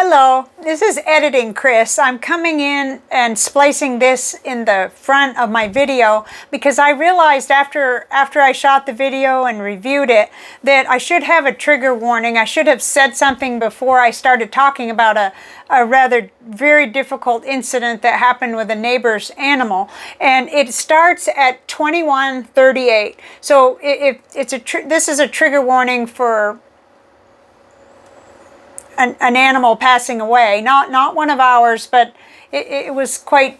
Hello, this is Editing Chris. I'm coming in and splicing this in the front of my video because I realized after I shot the video and reviewed it that I should have a trigger warning. I should have said something before I started talking about a rather very difficult incident that happened with a neighbor's animal, and it starts at 21:38. So this is a trigger warning for an animal passing away, not one of ours, but it was quite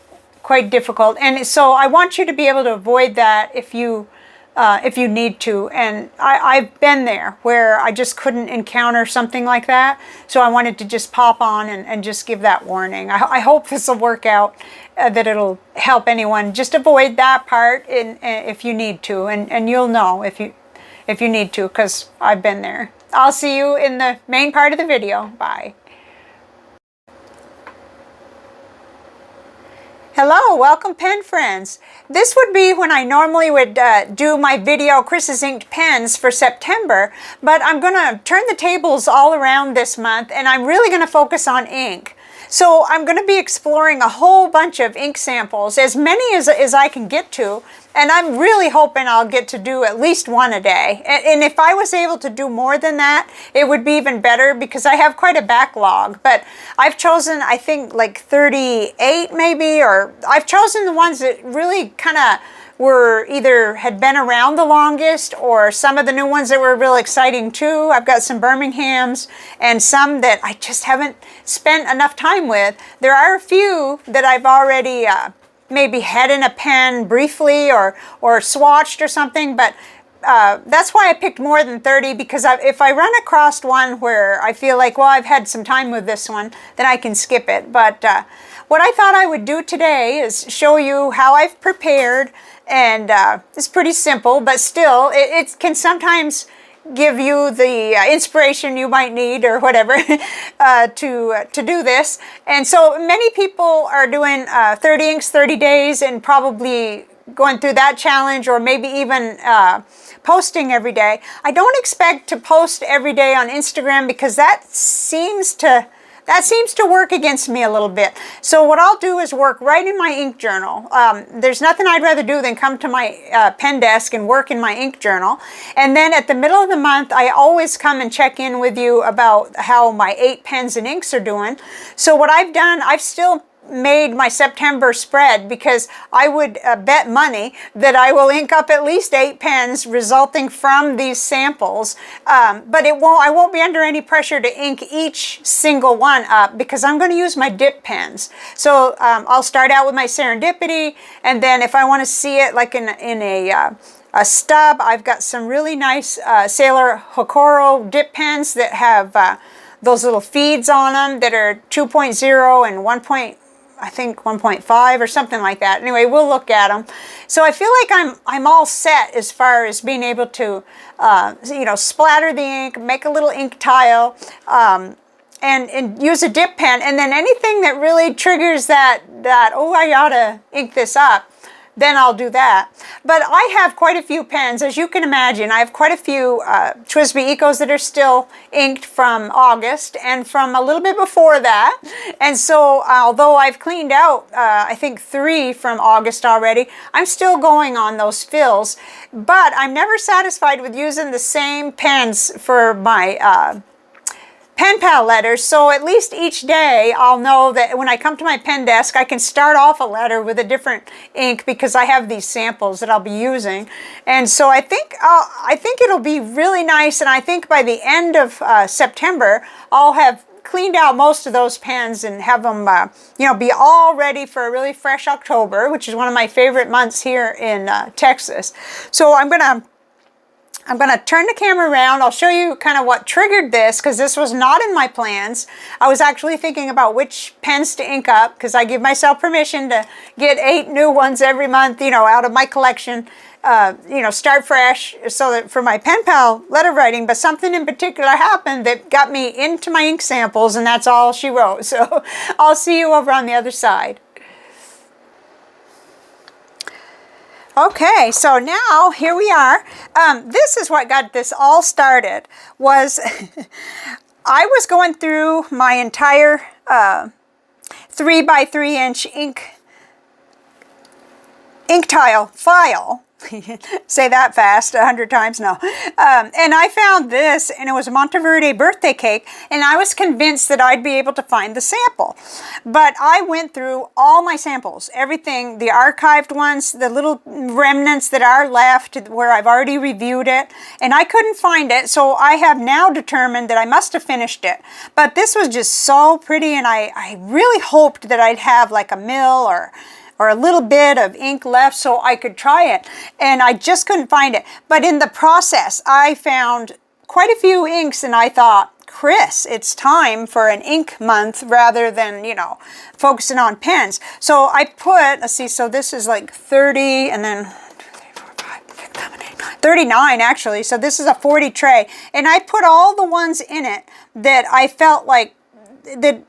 difficult, and so I want you to be able to avoid that if you need to. And I've been there where I just couldn't encounter something like that, so I wanted to just pop on and just give that warning. I hope this will work out, that it'll help anyone. Just avoid that part if you need to, and you'll know if you need to, because I've been there. I'll see you in the main part of the video. Bye. Hello, welcome pen friends. This would be when I normally would do my video Chris's Inked Pens for September, but I'm going to turn the tables all around this month, and I'm really going to focus on ink. So I'm going to be exploring a whole bunch of ink samples, as many as I can get to, and I'm really hoping I'll get to do at least one a day. And if I was able to do more than that, it would be even better, because I have quite a backlog. But I've chosen, I think, like 38 maybe, or I've chosen the ones that really kind of were either had been around the longest, or some of the new ones that were real exciting too. I've got some Birminghams and some that I just haven't spent enough time with. There are a few that I've already maybe had in a pen briefly or swatched or something, but that's why I picked more than 30, because if I run across one where I feel like, well, I've had some time with this one, then I can skip it. But what I thought I would do today is show you how I've prepared, and it's pretty simple, but still it can sometimes give you the inspiration you might need or whatever to do this. And so many people are doing 30 inks, 30 days, and probably going through that challenge, or maybe even posting every day. I don't expect to post every day on Instagram, because that seems to work against me a little bit. So what I'll do is work right in my ink journal. There's nothing I'd rather do than come to my pen desk and work in my ink journal. And then at the middle of the month, I always come and check in with you about how my 8 pens and inks are doing. So what I've done, I've still made my September spread, because I would bet money that I will ink up at least 8 pens resulting from these samples, but I won't be under any pressure to ink each single one up, because I'm going to use my dip pens. So I'll start out with my Serendipity, and then if I want to see it like in a stub, I've got some really nice Sailor Hokoro dip pens that have those little feeds on them that are 2.0 and 1.5 or something like that. Anyway, we'll look at them. So I feel like I'm all set as far as being able to splatter the ink, make a little ink tile, and use a dip pen, and then anything that really triggers that oh, I ought to ink this up, then I'll do that. But I have quite a few pens, as you can imagine. I have quite a few TWSBI Ecos that are still inked from August and from a little bit before that. And so although I've cleaned out, I think 3 from August already, I'm still going on those fills. But I'm never satisfied with using the same pens for my pen pal letters, so at least each day I'll know that when I come to my pen desk, I can start off a letter with a different ink, because I have these samples that I'll be using. And so I think it'll be really nice, and I think by the end of September I'll have cleaned out most of those pens and have them be all ready for a really fresh October, which is one of my favorite months here in Texas. So I'm gonna turn the camera around. I'll show you kind of what triggered this, because this was not in my plans. I was actually thinking about which pens to ink up, because I give myself permission to get 8 new ones every month, out of my collection, start fresh, so that for my pen pal letter writing. But something in particular happened that got me into my ink samples, and that's all she wrote. So I'll see you over on the other side. Okay, so now here we are. This is what got this all started, was I was going through my entire 3 by 3 inch ink tile file. Say that fast 100 times, no. And I found this, and it was a Monteverde birthday cake, and I was convinced that I'd be able to find the sample. But I went through all my samples, everything, the archived ones, the little remnants that are left where I've already reviewed it, and I couldn't find it, so I have now determined that I must have finished it. But this was just so pretty, and I really hoped that I'd have like a mil or a little bit of ink left so I could try it, and I just couldn't find it. But in the process, I found quite a few inks, and I thought, Chris, it's time for an ink month rather than, you know, focusing on pens. So I put, let's see, so this is like 30, and then 39 actually, so this is a 40 tray, and I put all the ones in it that I felt like that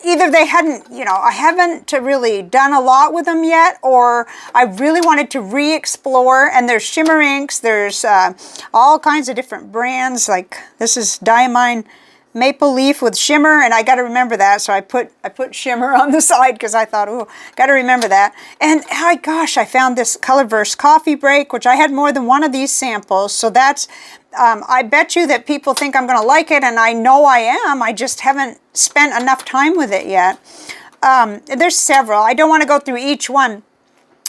either they hadn't, you know, I haven't really done a lot with them yet, or I really wanted to re-explore. And there's shimmer inks, there's all kinds of different brands, like this is Diamine Maple Leaf with shimmer, and I got to remember that, so I put shimmer on the side because I thought, oh, got to remember that. And gosh, I found this Colorverse Coffee Break, which I had more than one of these samples, so that's I bet you that people think I'm going to like it, and I know I am. I just haven't spent enough time with it yet. There's several. I don't want to go through each one.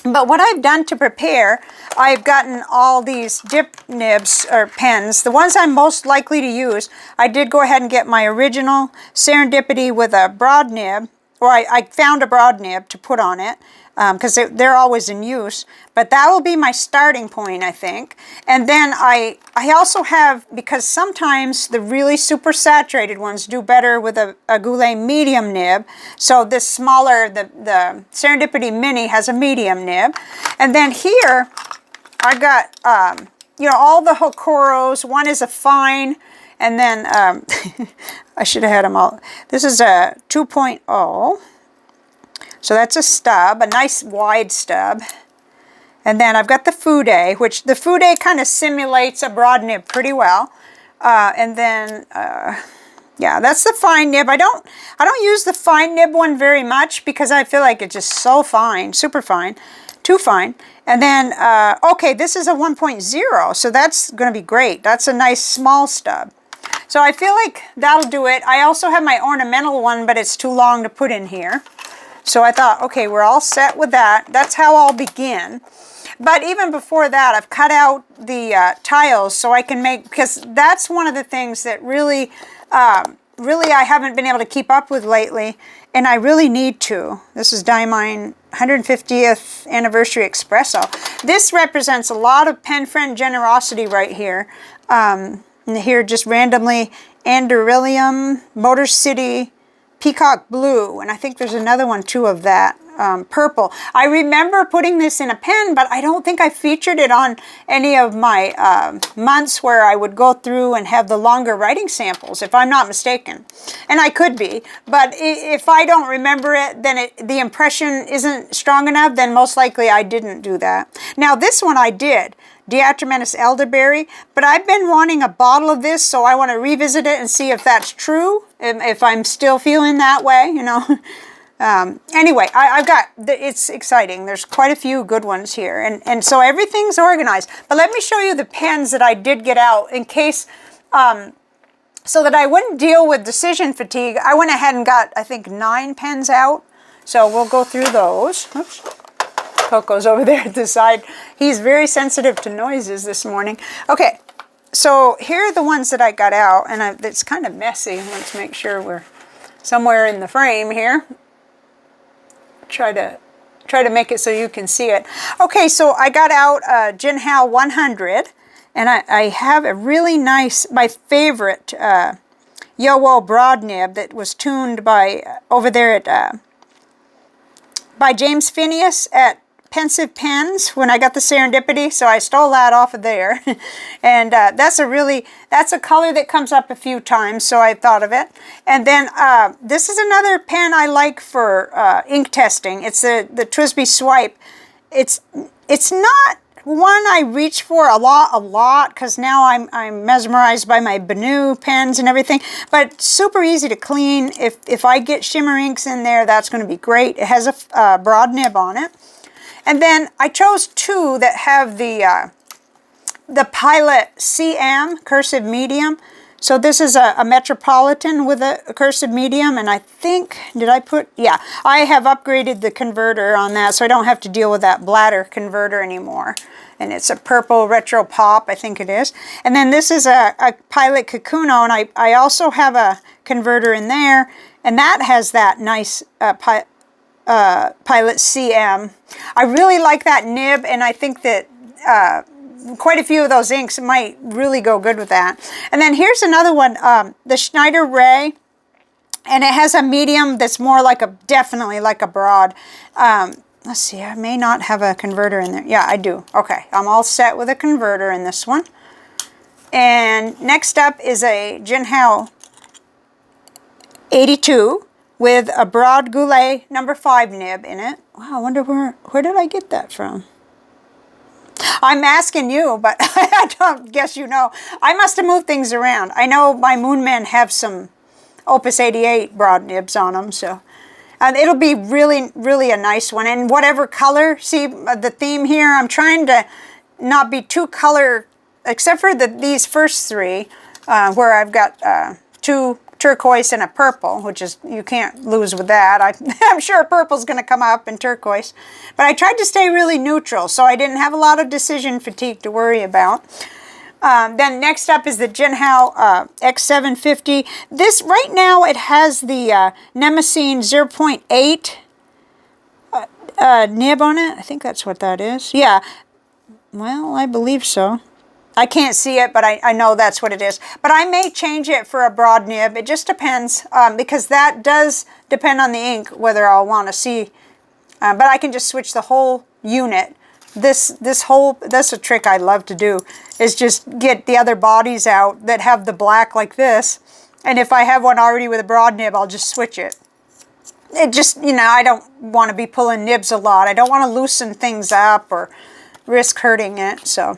But what I've done to prepare, I've gotten all these dip nibs or pens. The ones I'm most likely to use, I did go ahead and get my original Serendipity with a broad nib, or I found a broad nib to put on it, because they're always in use. But that will be my starting point, I think. And then I also have, because sometimes the really super saturated ones do better with a Goulet medium nib. So this smaller, the Serendipity Mini has a medium nib. And then here, I got, you know, all the Hokoros. One is a fine, and then, I should have had them all. This is a 2.0. So that's a stub, a nice wide stub. And then I've got the Fude, which the Fude kind of simulates a broad nib pretty well. And then, yeah, that's the fine nib. I don't use the fine nib one very much because I feel like it's just so fine, super fine, too fine. And then, okay, this is a 1.0, so that's going to be great. That's a nice small stub. So I feel like that'll do it. I also have my ornamental one, but it's too long to put in here. So I thought, okay, we're all set with that. That's how I'll begin. But even before that, I've cut out the tiles so I can make, because that's one of the things that really, really I haven't been able to keep up with lately, and I really need to. This is Diamine 150th Anniversary Espresso. This represents a lot of pen friend generosity right here. And here just randomly, Anderillium, Motor City, Peacock Blue, and I think there's another one too of that, purple. I remember putting this in a pen, but I don't think I featured it on any of my months where I would go through and have the longer writing samples, if I'm not mistaken. And I could be, but if I don't remember it, then the impression isn't strong enough, then most likely I didn't do that. Now this one I did. Diatramentis elderberry, but I've been wanting a bottle of this, so I want to revisit it and see if that's true, if I'm still feeling that way, you know. Anyway, I've got, it's exciting. There's quite a few good ones here, and so everything's organized. But let me show you the pens that I did get out in case, so that I wouldn't deal with decision fatigue. I went ahead and got, I think, 9 pens out, so we'll go through those. Oops. Coco's over there at the side. He's very sensitive to noises this morning. Okay, so here are the ones that I got out, and it's kind of messy. Let's make sure we're somewhere in the frame here. Try to make it so you can see it. Okay, so I got out Jinhao 100, and I have a really nice, my favorite Yowo broad nib that was tuned by over there at by James Phineas at Pensive Pens when I got the Serendipity, so I stole that off of there. And that's a color that comes up a few times, so I thought of it. And then this is another pen I like for ink testing. It's the TWSBI Swipe. It's not one I reach for a lot, because now I'm mesmerized by my Benu pens and everything. But super easy to clean. If I get shimmer inks in there, that's going to be great. It has a broad nib on it. And then I chose two that have the Pilot CM cursive medium. So this is a Metropolitan with a cursive medium, and I think, did I put, yeah, I have upgraded the converter on that, so I don't have to deal with that bladder converter anymore. And it's a purple retro pop, I think it is. And then this is a Pilot Kakuno, and I also have a converter in there, and that has that nice Pilot CM. I really like that nib, and I think that quite a few of those inks might really go good with that. And then here's another one, the Schneider Ray, and it has a medium that's more like definitely like a broad. Let's see, I may not have a converter in there. Yeah, I do. Okay, I'm all set with a converter in this one. And next up is a Jinhao 82 with a broad Goulet number 5 nib in it. Wow, I wonder where did I get that from? I'm asking you, but I don't guess you know. I must have moved things around. I know my Moonmen have some Opus 88 broad nibs on them, so it'll be really, really a nice one. And whatever color, see the theme here, I'm trying to not be too color, except for these first three, where I've got 2 turquoise and a purple, which is, you can't lose with that. I'm sure purple's going to come up in turquoise. But I tried to stay really neutral, so I didn't have a lot of decision fatigue to worry about. Then next up is the Jinhao X750. This, right now, it has the Nemesine 0.8 nib on it. I think that's what that is. Yeah. Well, I believe so. I can't see it, but I know that's what it is. But I may change it for a broad nib. It just depends, because that does depend on the ink, whether I'll want to see. But I can just switch the whole unit. That's a trick I love to do, is just get the other bodies out that have the black like this. And if I have one already with a broad nib, I'll just switch it. It just, you know, I don't want to be pulling nibs a lot. I don't want to loosen things up or risk hurting it, so...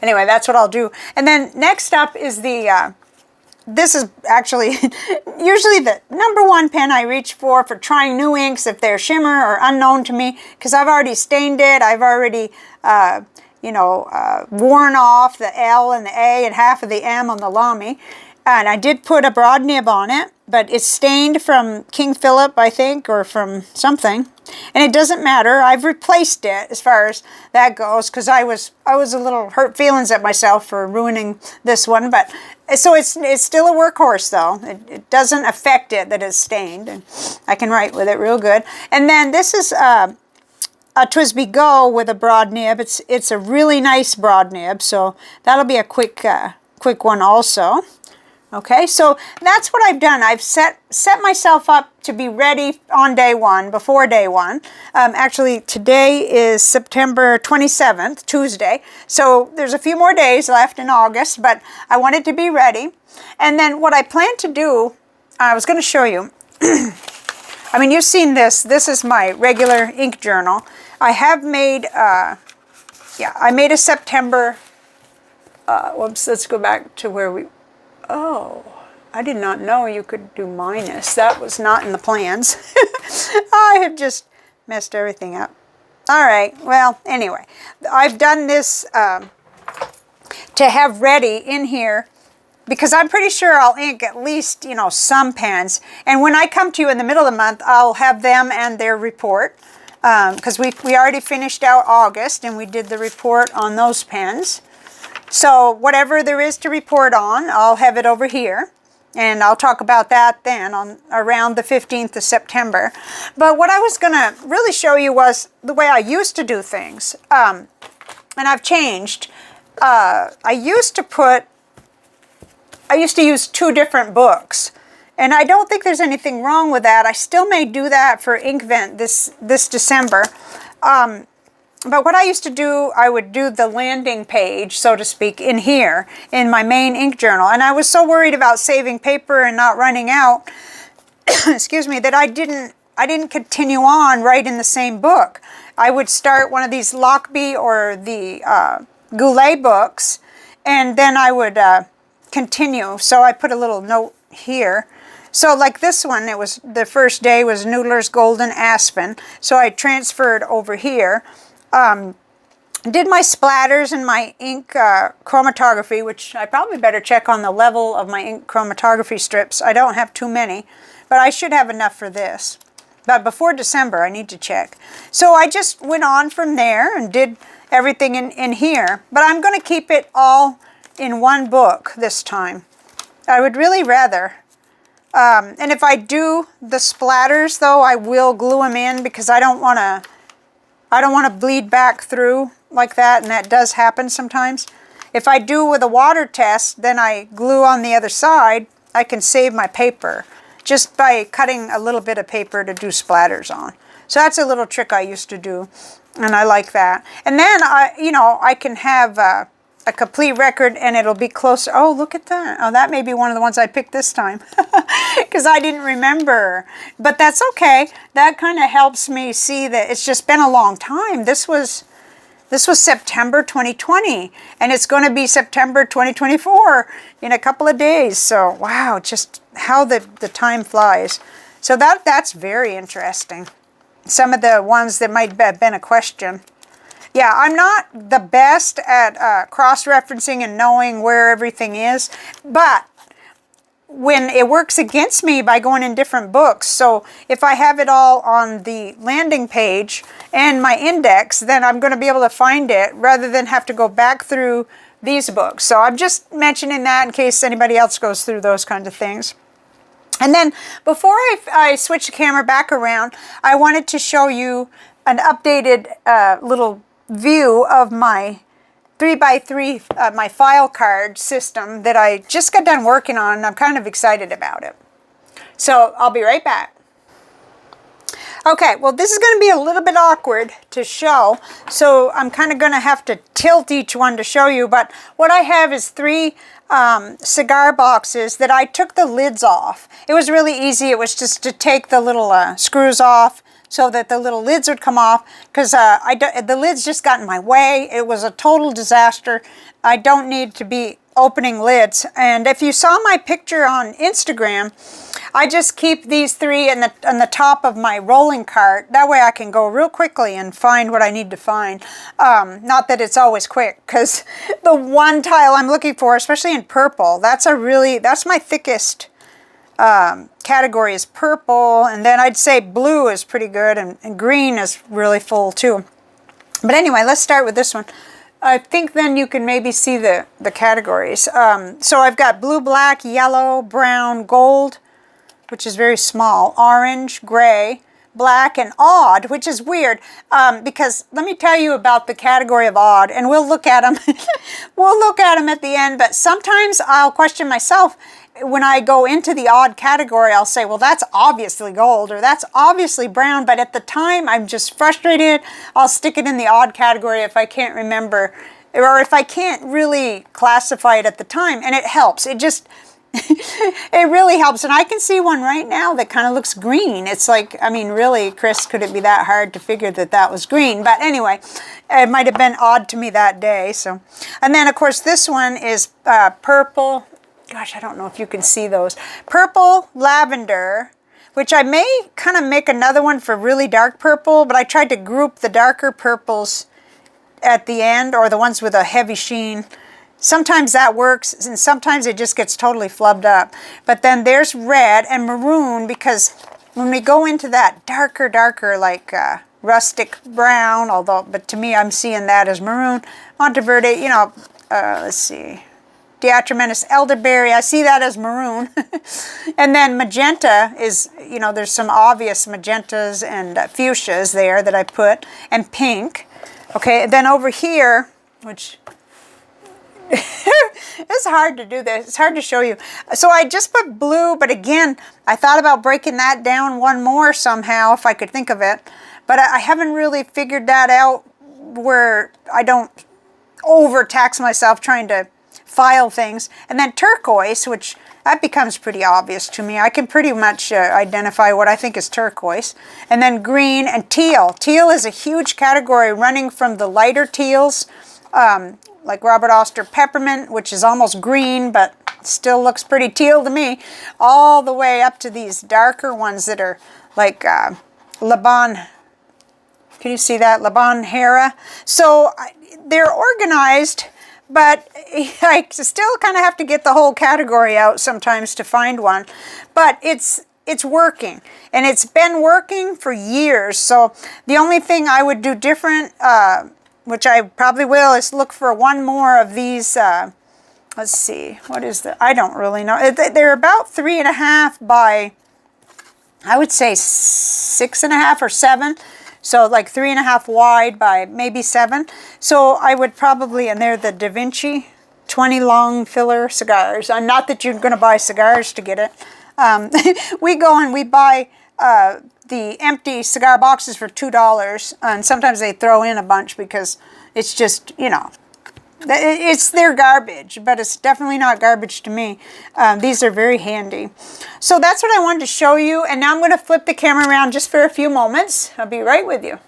Anyway, that's what I'll do. And then next up is the, this is actually usually the #1 pen I reach for trying new inks if they're shimmer or unknown to me, because I've already stained it. I've already, you know, worn off the L and the A and half of the M on the Lamy. And I did put a broad nib on it, but it's stained from King Philip, I think, or from something. And it doesn't matter. I've replaced it as far as that goes, because I was a little hurt feelings at myself for ruining this one. But so it's still a workhorse, though. It doesn't affect it that it's stained, and I can write with it real good. And then this is a TWSBI Go with a broad nib. It's a really nice broad nib, so that'll be a quick one also. Okay, so that's what I've done. I've set myself up to be ready on day 1, before day 1. Actually, today is September 27th, Tuesday. So there's a few more days left in August, but I wanted to be ready. And then what I plan to do, I was going to show you. I mean, you've seen this. This is my regular ink journal. I have made, I made a September, whoops, let's go back to where we... Oh, I did not know you could do minus. That was not in the plans. I have just messed everything up. All right, well, anyway, I've done this to have ready in here, because I'm pretty sure I'll ink at least, you know, some pens. And when I come to you in the middle of the month, I'll have them and their report, because we already finished out August, and we did the report on those pens. So whatever there is to report on, I'll have it over here. And I'll talk about that then on around the 15th of September. But what I was going to really show you was the way I used to do things. And I've changed. I used to use 2 different books. And I don't think there's anything wrong with that. I still may do that for Inkvent this December. But what I used to do, I would do the landing page, so to speak, in here, in my main ink journal. And I was so worried about saving paper and not running out, excuse me, that I didn't continue on right in the same book. I would start one of these Lockby or the Goulet books, and then I would continue. So I put a little note here. So like this one, it was the first day was Noodler's Golden Aspen. So I transferred over here. Did my splatters and my ink chromatography, which I probably better check on the level of my ink chromatography strips. I don't have too many, but I should have enough for this. But before December, I need to check. So I just went on from there and did everything in here. But I'm going to keep it all in one book this time. I would really rather. And if I do the splatters, though, I will glue them in because I don't want to bleed back through like that, and that does happen sometimes. If I do with a water test, then I glue on the other side, I can save my paper just by cutting a little bit of paper to do splatters on. So that's a little trick I used to do, and I like that. And then I can have a complete record and it'll be closer. Oh, look at that. Oh, that may be one of the ones I picked this time because I didn't remember. But that's okay. That kind of helps me see that it's just been a long time. This was September 2020, and it's going to be September 2024 in a couple of days. So, wow, just how the time flies. So that's very interesting. Some of the ones that might have been a question. Yeah, I'm not the best at cross-referencing and knowing where everything is, but when it works against me by going in different books, so if I have it all on the landing page and my index, then I'm going to be able to find it rather than have to go back through these books. So I'm just mentioning that in case anybody else goes through those kinds of things. And then before I switch the camera back around, I wanted to show you an updated little view of my 3x3 my file card system that I just got done working on, and I'm kind of excited about it. So I'll be right back. Okay, well, this is going to be a little bit awkward to show, so I'm kind of going to have to tilt each one to show you, but what I have is 3 cigar boxes that I took the lids off. It was really easy. It was just to take the little screws off so that the little lids would come off, because the lids just got in my way. It was a total disaster. I don't need to be opening lids. And if you saw my picture on Instagram, I just keep these 3 on the top of my rolling cart. That way I can go real quickly and find what I need to find. Not that it's always quick, because the one tile I'm looking for, especially in purple, that's my thickest category is purple, and then I'd say blue is pretty good, and green is really full too. But anyway, let's start with this one. I think then you can maybe see the categories. So I've got blue, black, yellow, brown, gold, which is very small, orange, gray, black, and odd, which is weird, because let me tell you about the category of odd, and we'll look at them. We'll look at them at the end, but sometimes I'll question myself. When I go into the odd category, I'll say, well, that's obviously gold, or that's obviously brown, but at the time, I'm just frustrated. I'll stick it in the odd category if I can't remember, or if I can't really classify it at the time, and it helps. It just, it really helps, and I can see one right now that kind of looks green. It's like, I mean, really, Chris, could it be that hard to figure that that was green? But anyway, it might have been odd to me that day. So, and then, of course, this one is purple. Gosh, I don't know if you can see those. Purple, lavender, which I may kind of make another one for really dark purple, but I tried to group the darker purples at the end, or the ones with a heavy sheen. Sometimes that works, and sometimes it just gets totally flubbed up. But then there's red and maroon, because when we go into that darker, like rustic brown, but to me, I'm seeing that as maroon. Monteverde, let's see. Diatramentus elderberry, I see that as maroon. And then magenta is, there's some obvious magentas and fuchsias there that I put, and pink. Okay, and then over here, which it's hard to do this. It's hard to show you. So I just put blue, but again, I thought about breaking that down one more somehow if I could think of it. But I haven't really figured that out where I don't overtax myself trying to file things. And then turquoise, which that becomes pretty obvious to me. I can pretty much identify what I think is turquoise. And then green and teal. Teal is a huge category running from the lighter teals, like Robert Oster peppermint, which is almost green, but still looks pretty teal to me, all the way up to these darker ones that are like Laban. Can you see that? Laban Hera. So they're organized, but I still kind of have to get the whole category out sometimes to find one. But it's working, and it's been working for years. So the only thing I would do different, which I probably will, is look for one more of these. Let's see, what is that? I don't really know. They're about 3.5 by, I would say 6.5 or 7. So like 3.5 wide by maybe 7. So I would probably, and they're the Da Vinci 20 long filler cigars. Not that you're going to buy cigars to get it. We go and we buy the empty cigar boxes for $2. And sometimes they throw in a bunch because it's just, you know, it's their garbage, but it's definitely not garbage to me. These are very handy. So that's what I wanted to show you. And now I'm going to flip the camera around just for a few moments. I'll be right with you.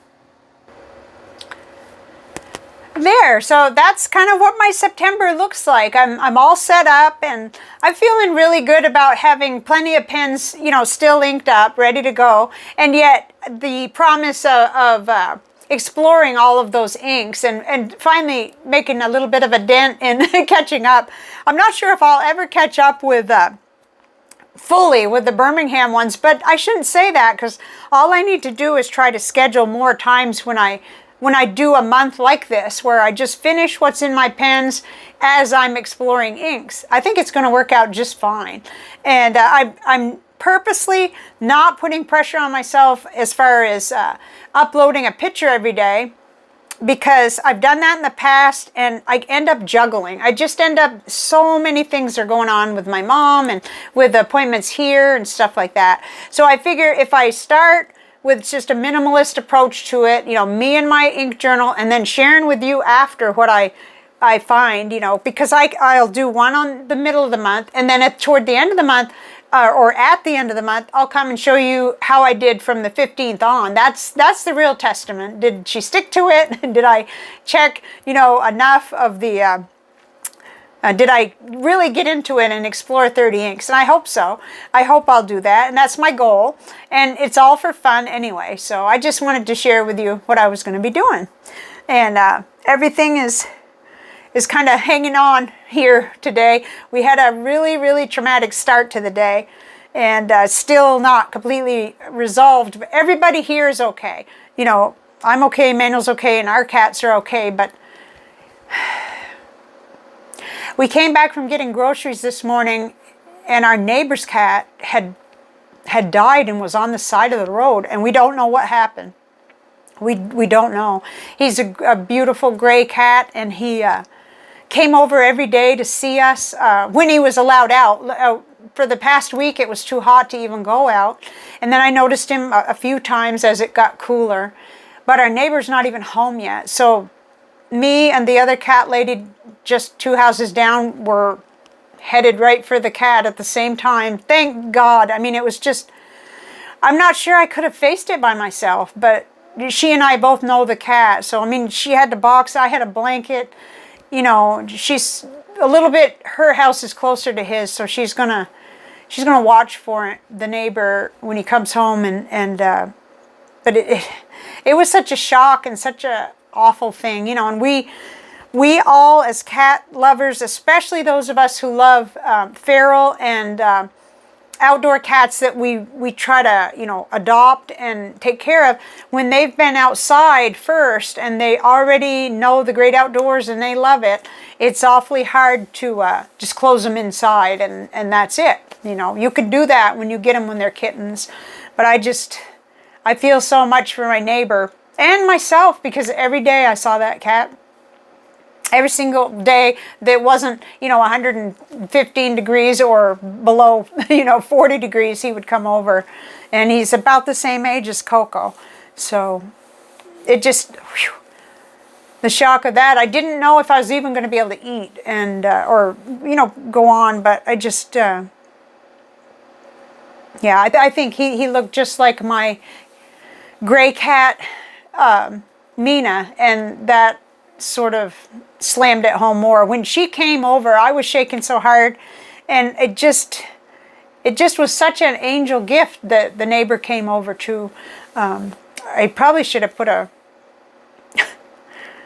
There, so that's kind of what my September looks like. I'm all set up, and I'm feeling really good about having plenty of pens, you know, still inked up, ready to go. And yet the promise of exploring all of those inks and finally making a little bit of a dent in catching up. I'm not sure if I'll ever catch up with fully with the Birmingham ones, but I shouldn't say that, because all I need to do is try to schedule more times when I do a month like this, where I just finish what's in my pens as I'm exploring inks. I think it's going to work out just fine. And I'm purposely not putting pressure on myself as far as uploading a picture every day, because I've done that in the past and I end up juggling. I just end up, so many things are going on with my mom and with appointments here and stuff like that. So I figure if I start with just a minimalist approach to it, you know, me and my ink journal, and then sharing with you after what I find, you know, because I'll do one on the middle of the month, and then toward the end of the month, or at the end of the month, I'll come and show you how I did from the 15th on. That's the real testament. Did she stick to it? Did I check, you know, enough of the, did I really get into it and explore 30 inks? And I hope so. I hope I'll do that, and that's my goal. And it's all for fun anyway. So I just wanted to share with you what I was going to be doing. And everything is kind of hanging on here today. We had a really, really traumatic start to the day, and still not completely resolved. But everybody here is okay. You know, I'm okay, Manuel's okay, and our cats are okay, but we came back from getting groceries this morning, and our neighbor's cat had died and was on the side of the road, and we don't know what happened. We don't know. He's a beautiful gray cat, and he came over every day to see us when he was allowed out. For the past week, it was too hot to even go out. And then I noticed him a few times as it got cooler. But our neighbor's not even home yet. So me and the other cat lady just 2 houses down were headed right for the cat at the same time. Thank God. I mean, it was just, I'm not sure I could have faced it by myself. But she and I both know the cat. So, I mean, she had the box. I had a blanket. You know, she's a little bit, her house is closer to his, so she's gonna watch for the neighbor when he comes home, but it was such a shock and such a awful thing, you know. And we all, as cat lovers, especially those of us who love feral and outdoor cats that we try to, you know, adopt and take care of, when they've been outside first and they already know the great outdoors and they love it, it's awfully hard to just close them inside and that's it. You know, you could do that when you get them when they're kittens, but I feel so much for my neighbor and myself, because every day I saw that cat. Every single day that wasn't, you know, 115 degrees or below, you know, 40 degrees, he would come over. And he's about the same age as Coco. So it just, whew, the shock of that. I didn't know if I was even going to be able to eat and or go on, but I just yeah, I think he looked just like my gray cat Mina, and that sort of slammed it home more. When she came over, I was shaking so hard, and it just was such an angel gift that the neighbor came over to. I probably should have put a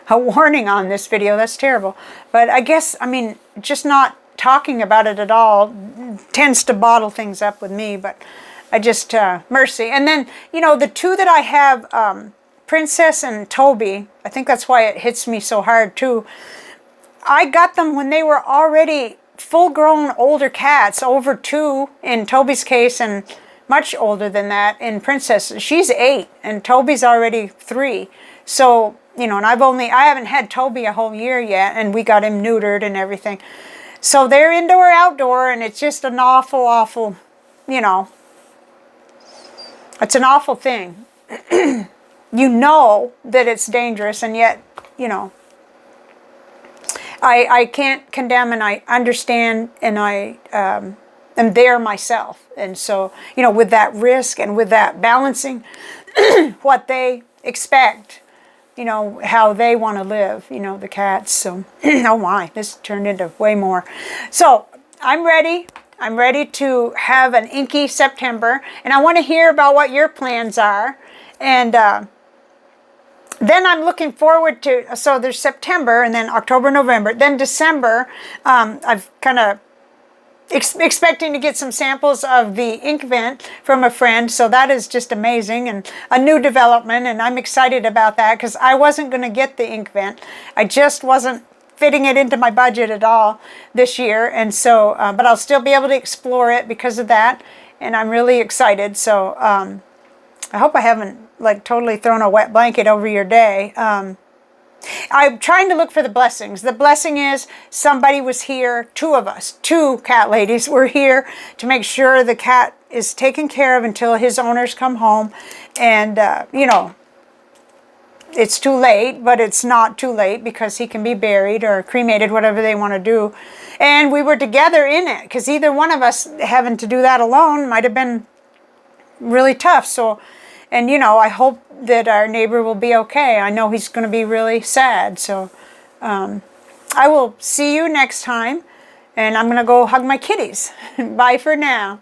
warning on this video. That's terrible. But I guess, I mean, just not talking about it at all tends to bottle things up with me. But I just, mercy. And then, the two that I have, Princess and Toby, I think that's why it hits me so hard too. I got them when they were already full-grown older cats, over 2 in Toby's case, and much older than that in Princess. She's 8 and Toby's already 3. So, and I haven't had Toby a whole year yet, and we got him neutered and everything. So they're indoor, outdoor, and it's just an awful, awful, it's an awful thing. You know that it's dangerous, and yet, I can't condemn, and I understand, and I am there myself. And so, with that risk and with that balancing what they expect, how they want to live, the cats. So, oh my, this turned into way more. So, I'm ready. I'm ready to have an inky September, and I want to hear about what your plans are. And then I'm looking forward to, so there's September, and then October, November, then December. I've kind of expecting to get some samples of the Inkvent from a friend, so that is just amazing and a new development, and I'm excited about that because I wasn't going to get the Inkvent. I just wasn't fitting it into my budget at all this year, and so, but I'll still be able to explore it because of that, and I'm really excited. So I hope I haven't totally thrown a wet blanket over your day. I'm trying to look for the blessings. The blessing is somebody was here, 2 of us, 2 cat ladies were here to make sure the cat is taken care of until his owners come home. And, it's too late, but it's not too late because he can be buried or cremated, whatever they want to do. And we were together in it because either one of us having to do that alone might have been really tough. So, and I hope that our neighbor will be okay. I know he's going to be really sad. So I will see you next time, and I'm going to go hug my kitties. Bye for now.